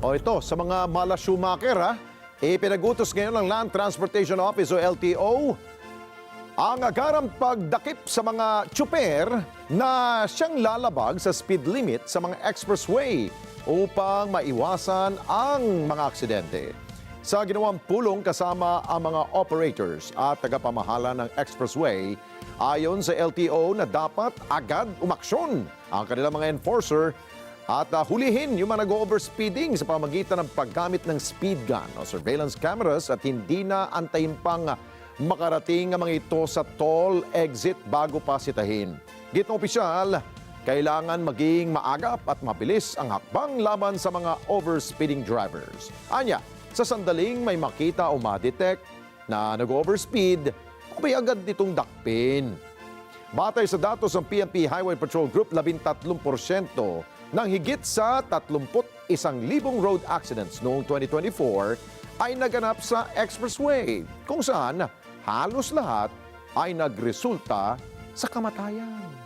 O ito, sa mga mala Schumacher, ipinag-utos ngayon ng Land Transportation Office o LTO ang agarang pagdakip sa mga tsuper na siyang lalabag sa speed limit sa mga expressway upang maiwasan ang mga aksidente. Sa ginawang pulong kasama ang mga operators at tagapamahala ng expressway, ayon sa LTO na dapat agad umaksyon ang kanilang mga enforcer at hulihin yung mga nag-overspeeding sa pamamagitan ng paggamit ng speed gun o surveillance cameras at hindi na antayin pang makarating ang mga ito sa toll exit bago pa sitahin. Gitong opisyal, kailangan maging maagap at mabilis ang hakbang laban sa mga overspeeding drivers. Anya, sa sandaling may makita o ma-detect na nag-overspeed, abay agad nitong dakpin. Batay sa datos ng PNP Highway Patrol Group, 13% ng higit sa 31,000 road accidents noong 2024 ay naganap sa expressway, kung saan halos lahat ay nagresulta sa kamatayan.